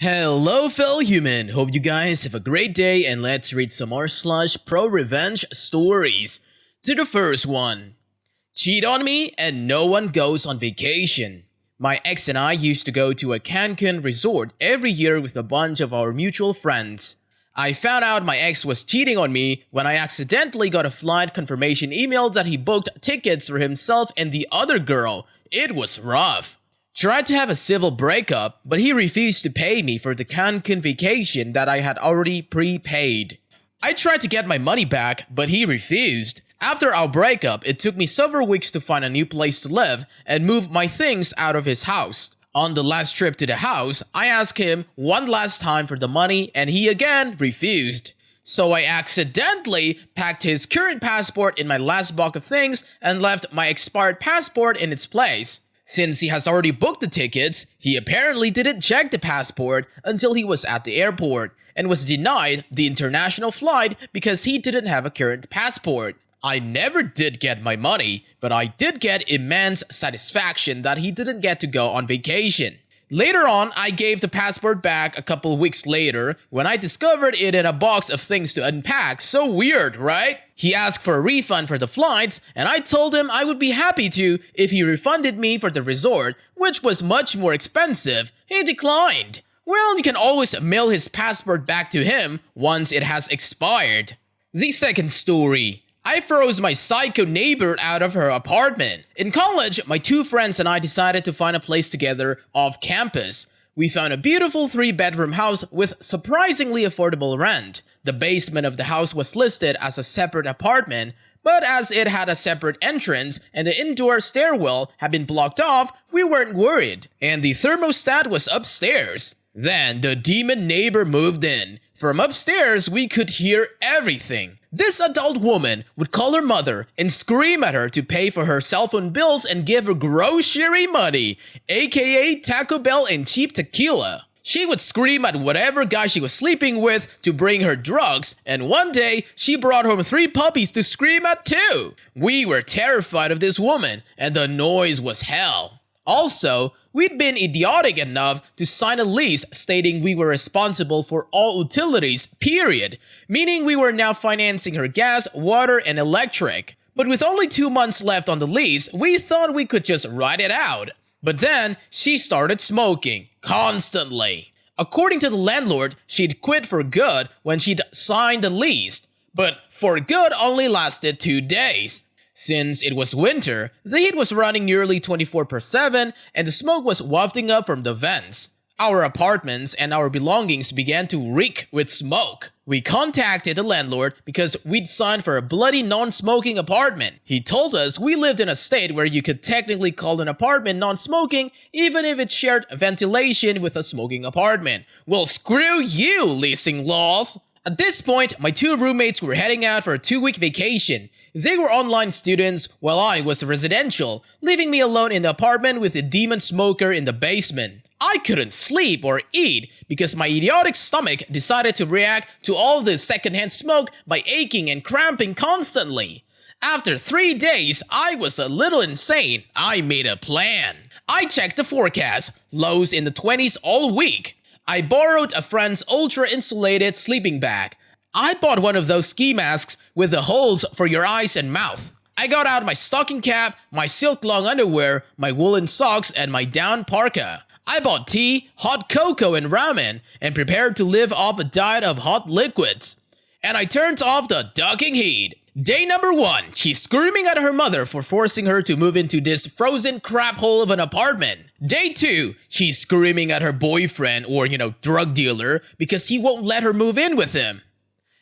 Hello fellow human, hope you guys have a great day and let's read some more pro-revenge stories. To the first one. Cheat on me and no one goes on vacation. My ex and I used to go to a Cancun resort every year with a bunch of our mutual friends. I found out my ex was cheating on me when I accidentally got a flight confirmation email that he booked tickets for himself and the other girl. It was rough. Tried to have a civil breakup, but he refused to pay me for the Cancun vacation that I had already prepaid. I tried to get my money back, but he refused. After our breakup, it took me several weeks to find a new place to live and move my things out of his house. On the last trip to the house, I asked him one last time for the money and he again refused. So I accidentally packed his current passport in my last box of things and left my expired passport in its place. Since he has already booked the tickets, he apparently didn't check the passport until he was at the airport and was denied the international flight because he didn't have a current passport. I never did get my money, but I did get immense satisfaction that he didn't get to go on vacation. Later on, I gave the passport back a couple weeks later when I discovered it in a box of things to unpack. So weird, right? He asked for a refund for the flights, and I told him I would be happy to if he refunded me for the resort, which was much more expensive. He declined. Well, you can always mail his passport back to him once it has expired. The second story. I froze my psycho neighbor out of her apartment. In college, my two friends and I decided to find a place together off campus. We found a beautiful 3-bedroom house with surprisingly affordable rent. The basement of the house was listed as a separate apartment, but as it had a separate entrance and the indoor stairwell had been blocked off, we weren't worried. And the thermostat was upstairs. Then the demon neighbor moved in. From upstairs, we could hear everything. This adult woman would call her mother and scream at her to pay for her cell phone bills and give her grocery money, aka Taco Bell and cheap tequila. She would scream at whatever guy she was sleeping with to bring her drugs, and one day, she brought home 3 puppies to scream at too. We were terrified of this woman, and the noise was hell. Also, we'd been idiotic enough to sign a lease stating we were responsible for all utilities, period, meaning we were now financing her gas, water, and electric. But with only 2 months left on the lease, we thought we could just ride it out. But then, she started smoking, constantly. According to the landlord, she'd quit for good when she'd signed the lease, but for good only lasted 2 days. Since it was winter, the heat was running nearly 24/7 and the smoke was wafting up from the vents. Our apartments and our belongings began to reek with smoke. We contacted the landlord because we'd signed for a bloody non-smoking apartment. He told us we lived in a state where you could technically call an apartment non-smoking even if it shared ventilation with a smoking apartment. Well, screw you, leasing laws! At this point, my 2 roommates were heading out for a 2-week vacation. They were online students while I was residential, leaving me alone in the apartment with a demon smoker in the basement. I couldn't sleep or eat because my idiotic stomach decided to react to all the secondhand smoke by aching and cramping constantly. After 3 days, I was a little insane. I made a plan. I checked the forecast, lows in the 20s all week. I borrowed a friend's ultra-insulated sleeping bag. I bought one of those ski masks with the holes for your eyes and mouth. I got out my stocking cap, my silk long underwear, my woolen socks, and my down parka. I bought tea, hot cocoa, and ramen, and prepared to live off a diet of hot liquids. And I turned off the ducking heat. Day number 1, she's screaming at her mother for forcing her to move into this frozen crap hole of an apartment. Day 2, she's screaming at her boyfriend or, drug dealer because he won't let her move in with him.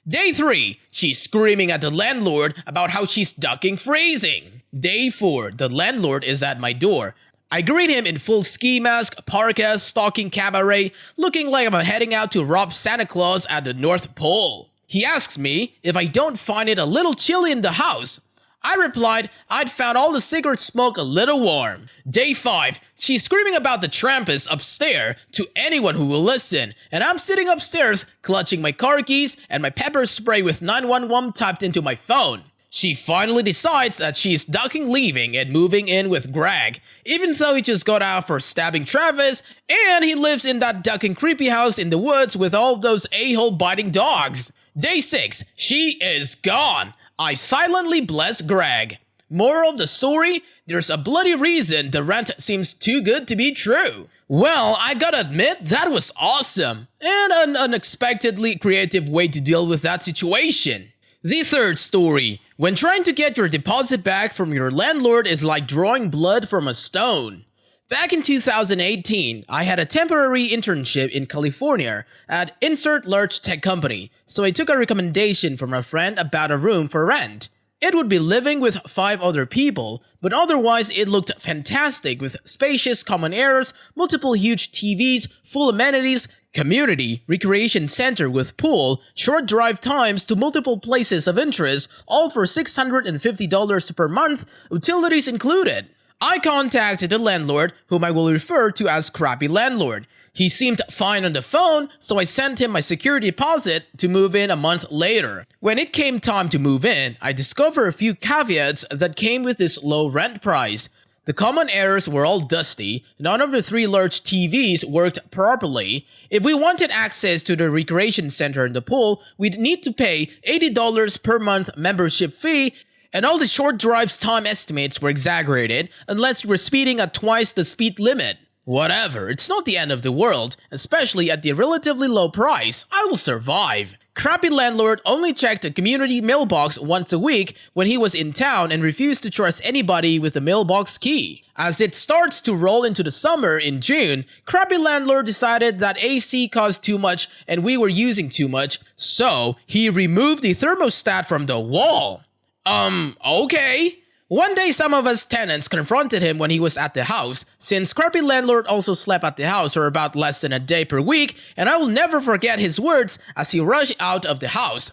Day 3, she's screaming at the landlord about how she's ducking freezing. Day 4, the landlord is at my door. I greet him in full ski mask, parka, stocking cabaret, looking like I'm heading out to rob Santa Claus at the North Pole. He asks me if I don't find it a little chilly in the house. I replied I'd found all the cigarette smoke a little warm. Day 5, she's screaming about the Trampus upstairs to anyone who will listen, and I'm sitting upstairs clutching my car keys and my pepper spray with 911 typed into my phone. She finally decides that she's ducking leaving and moving in with Greg, even though he just got out for stabbing Travis, and he lives in that ducking creepy house in the woods with all those a-hole biting dogs. Day 6, she is gone. I silently bless Greg. Moral of the story, there's a bloody reason the rent seems too good to be true. Well, I gotta admit, that was awesome, and an unexpectedly creative way to deal with that situation. The third story, when trying to get your deposit back from your landlord is like drawing blood from a stone. Back in 2018, I had a temporary internship in California at insert large tech company, so I took a recommendation from a friend about a room for rent. It would be living with 5 other people, but otherwise it looked fantastic with spacious common areas, multiple huge TVs, full amenities, community, recreation center with pool, short drive times to multiple places of interest, all for $650 per month, utilities included. I contacted the landlord, whom I will refer to as Crappy Landlord. He seemed fine on the phone, so I sent him my security deposit to move in a month later. When it came time to move in, I discovered a few caveats that came with this low rent price. The common areas were all dusty, none of the 3 large TVs worked properly. If we wanted access to the recreation center and the pool, we'd need to pay $80 per month membership fee, and all the short drives time estimates were exaggerated unless you were speeding at twice the speed limit. Whatever, it's not the end of the world, especially at the relatively low price. I will survive. Crappy Landlord only checked the community mailbox once a week when he was in town and refused to trust anybody with the mailbox key. As it starts to roll into the summer in June, Crappy Landlord decided that AC cost too much and we were using too much, so he removed the thermostat from the wall. Okay. One day some of us tenants confronted him when he was at the house, since Crappy Landlord also slept at the house for about less than a day per week, and I will never forget his words as he rushed out of the house.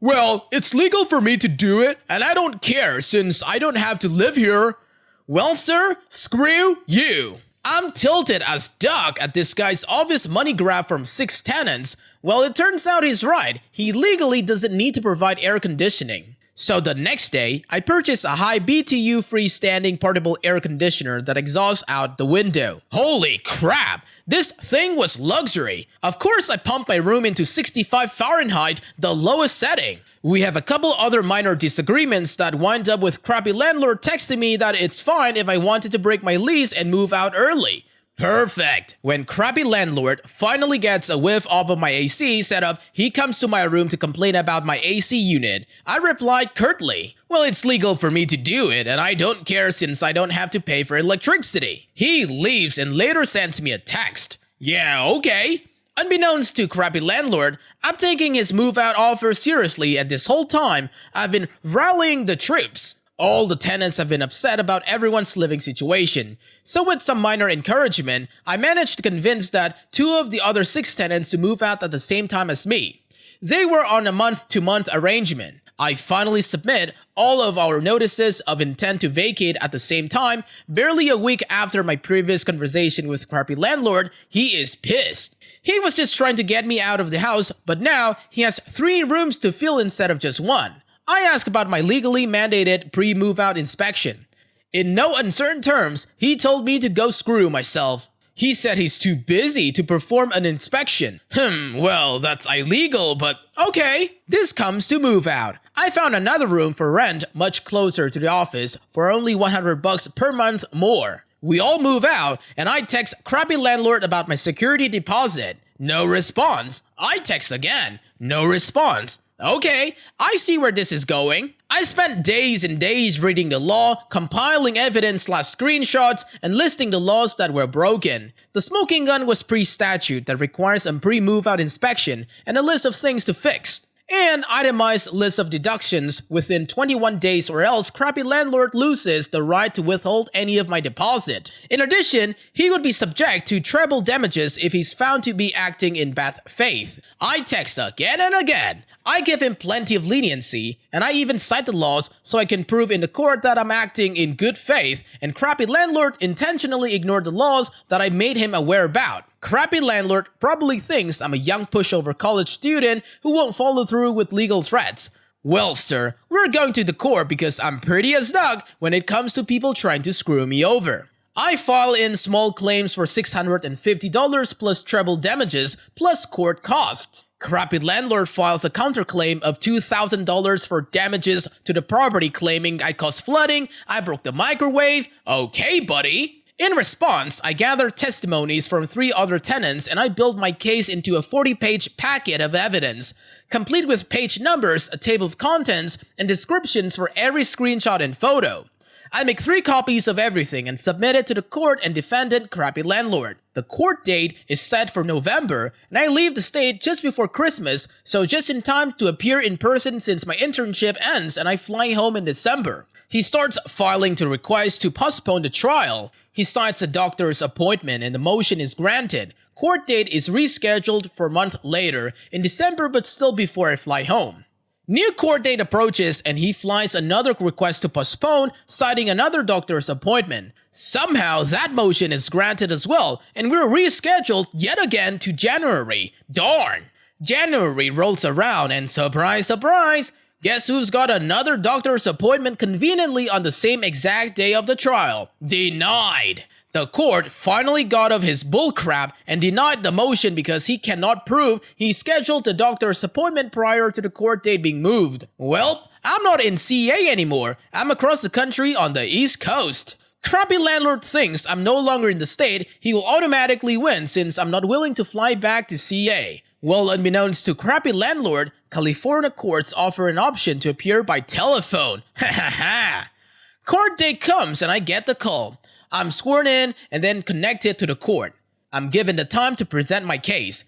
Well, it's legal for me to do it, and I don't care since I don't have to live here. Well, sir, screw you. I'm tilted as duck at this guy's obvious money grab from 6 tenants. Well, it turns out he's right. He legally doesn't need to provide air conditioning. So the next day, I purchased a high BTU freestanding portable air conditioner that exhausts out the window. Holy crap! This thing was luxury. Of course I pumped my room into 65 Fahrenheit, the lowest setting. We have a couple other minor disagreements that wind up with Crappy Landlord texting me that it's fine if I wanted to break my lease and move out early. Perfect! When Crappy Landlord finally gets a whiff off of my AC setup, he comes to my room to complain about my AC unit. I replied curtly, well, it's legal for me to do it, and I don't care since I don't have to pay for electricity. He leaves and later sends me a text. Yeah, okay. Unbeknownst to Crappy Landlord, I'm taking his move-out offer seriously, and this whole time, I've been rallying the troops. All the tenants have been upset about everyone's living situation. So with some minor encouragement, I managed to convince that 2 of the other 6 tenants to move out at the same time as me. They were on a month-to-month arrangement. I finally submit all of our notices of intent to vacate at the same time. Barely a week after my previous conversation with Crappy Landlord, he is pissed. He was just trying to get me out of the house, but now he has 3 rooms to fill instead of just 1. I asked about my legally mandated pre-move-out inspection. In no uncertain terms, he told me to go screw myself. He said he's too busy to perform an inspection. Well, that's illegal, but okay. This comes to move out. I found another room for rent much closer to the office for only $100 per month more. We all move out, and I text Crappy Landlord about my security deposit. No response. I text again. No response. Okay, I see where this is going. I spent days and days reading the law, compiling evidence/screenshots, and listing the laws that were broken. The smoking gun was pre-statute that requires a pre-move-out inspection and a list of things to fix. And itemized list of deductions within 21 days or else Crappy Landlord loses the right to withhold any of my deposit. In addition, he would be subject to treble damages if he's found to be acting in bad faith. I text again and again. I give him plenty of leniency, and I even cite the laws so I can prove in the court that I'm acting in good faith, and Crappy Landlord intentionally ignored the laws that I made him aware about. Crappy Landlord probably thinks I'm a young pushover college student who won't follow through with legal threats. Well, sir, we're going to the court because I'm pretty as dog when it comes to people trying to screw me over. I file in small claims for $650 plus treble damages plus court costs. Crappy landlord files a counterclaim of $2,000 for damages to the property, claiming I caused flooding, I broke the microwave. Okay, buddy. In response, I gathered testimonies from 3 other tenants and I built my case into a 40-page packet of evidence, complete with page numbers, a table of contents, and descriptions for every screenshot and photo. I make 3 copies of everything and submit it to the court and defendant Crappy Landlord. The court date is set for November, and I leave the state just before Christmas, so just in time to appear in person since my internship ends and I fly home in December. He starts filing to request to postpone the trial. He cites a doctor's appointment and the motion is granted. Court date is rescheduled for a month later, in December but still before I fly home. New court date approaches and he flies another request to postpone, citing another doctor's appointment. Somehow that motion is granted as well, and we're rescheduled yet again to January. Darn! January rolls around and surprise, surprise! Guess who's got another doctor's appointment conveniently on the same exact day of the trial? Denied! The court finally got off his bullcrap and denied the motion because he cannot prove he scheduled the doctor's appointment prior to the court date being moved. Well, I'm not in CA anymore. I'm across the country on the East Coast. Crappy landlord thinks I'm no longer in the state, he will automatically win since I'm not willing to fly back to CA. Well, unbeknownst to Crappy Landlord, California courts offer an option to appear by telephone. Ha ha ha! Court date comes and I get the call. I'm sworn in and then connected to the court. I'm given the time to present my case.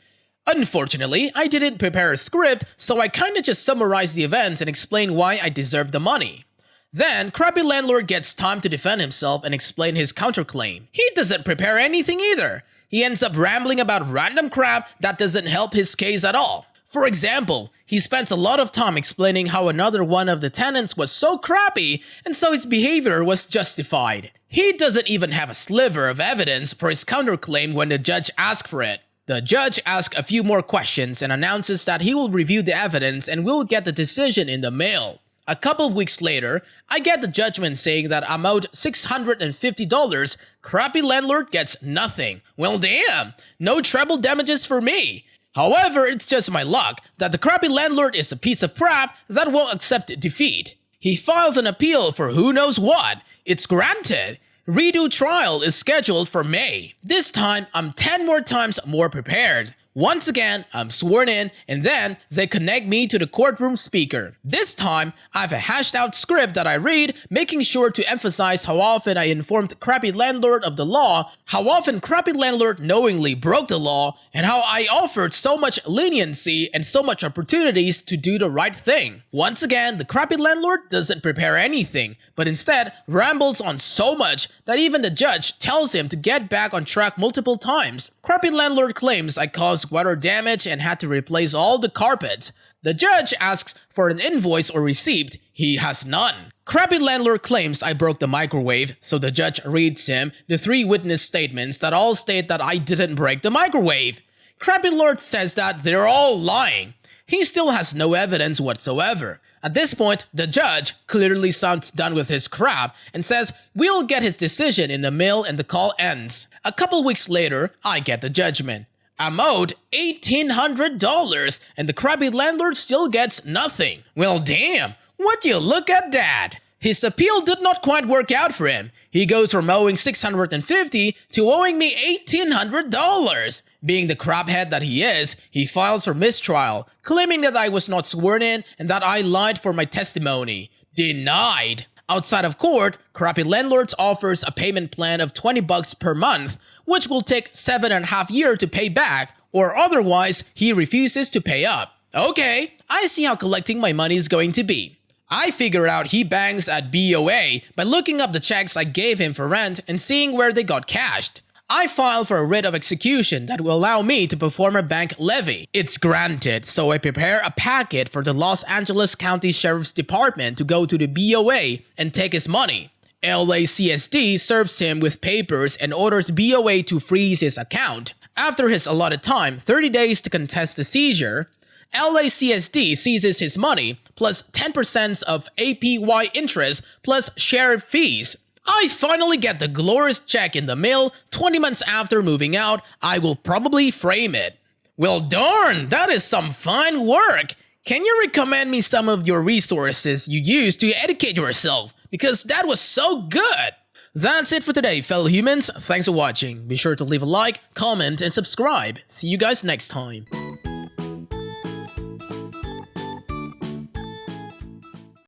Unfortunately, I didn't prepare a script, so I kinda just summarized the events and explained why I deserve the money. Then, Crappy Landlord gets time to defend himself and explain his counterclaim. He doesn't prepare anything either. He ends up rambling about random crap that doesn't help his case at all. For example, he spends a lot of time explaining how another one of the tenants was so crappy and so his behavior was justified. He doesn't even have a sliver of evidence for his counterclaim when the judge asks for it. The judge asks a few more questions and announces that he will review the evidence and will get the decision in the mail. A couple of weeks later, I get the judgment saying that I'm owed $650, Crappy Landlord gets nothing. Well damn, no treble damages for me. However, it's just my luck that the Crappy Landlord is a piece of crap that won't accept defeat. He files an appeal for who knows what. It's granted. Redo trial is scheduled for May. This time, I'm 10 more times more prepared. Once again, I'm sworn in, and then they connect me to the courtroom speaker. This time, I have a hashed out script that I read, making sure to emphasize how often I informed Crappy Landlord of the law, how often Crappy Landlord knowingly broke the law, and how I offered so much leniency and so much opportunities to do the right thing. Once again, the Crappy Landlord doesn't prepare anything, but instead rambles on so much that even the judge tells him to get back on track multiple times. Crappy Landlord claims I caused water damage and had to replace all the carpets. The judge asks for an invoice or receipt. He has none. Crappy Landlord claims I broke the microwave, so the judge reads him the 3 witness statements that all state that I didn't break the microwave. Crappy Lord says that they're all lying. He still has no evidence whatsoever. At this point, the judge clearly sounds done with his crap and says we'll get his decision in the mail and the call ends. A couple weeks later, I get the judgment. I'm owed $1,800 and the Crappy Landlord still gets nothing. Well damn, would you look at that? His appeal did not quite work out for him. He goes from owing $650 to owing me $1,800. Being the craphead that he is, he files for mistrial, claiming that I was not sworn in and that I lied for my testimony. Denied. Outside of court, Crappy Landlords offers a payment plan of $20 per month, which will take 7.5 years to pay back, or otherwise, he refuses to pay up. Okay, I see how collecting my money is going to be. I figure out he bangs at BOA by looking up the checks I gave him for rent and seeing where they got cashed. I file for a writ of execution that will allow me to perform a bank levy. It's granted, so I prepare a packet for the Los Angeles County Sheriff's Department to go to the BOA and take his money. LACSD serves him with papers and orders BOA to freeze his account. After his allotted time, 30 days to contest the seizure, LACSD seizes his money, plus 10% of APY interest plus share fees. I finally get the glorious check in the mail 20 months after moving out. I will probably frame it. Well darn, that is some fine work. Can you recommend me some of your resources you use to educate yourself? Because that was so good. That's it for today, fellow humans. Thanks for watching. Be sure to leave a like, comment, and subscribe. See you guys next time.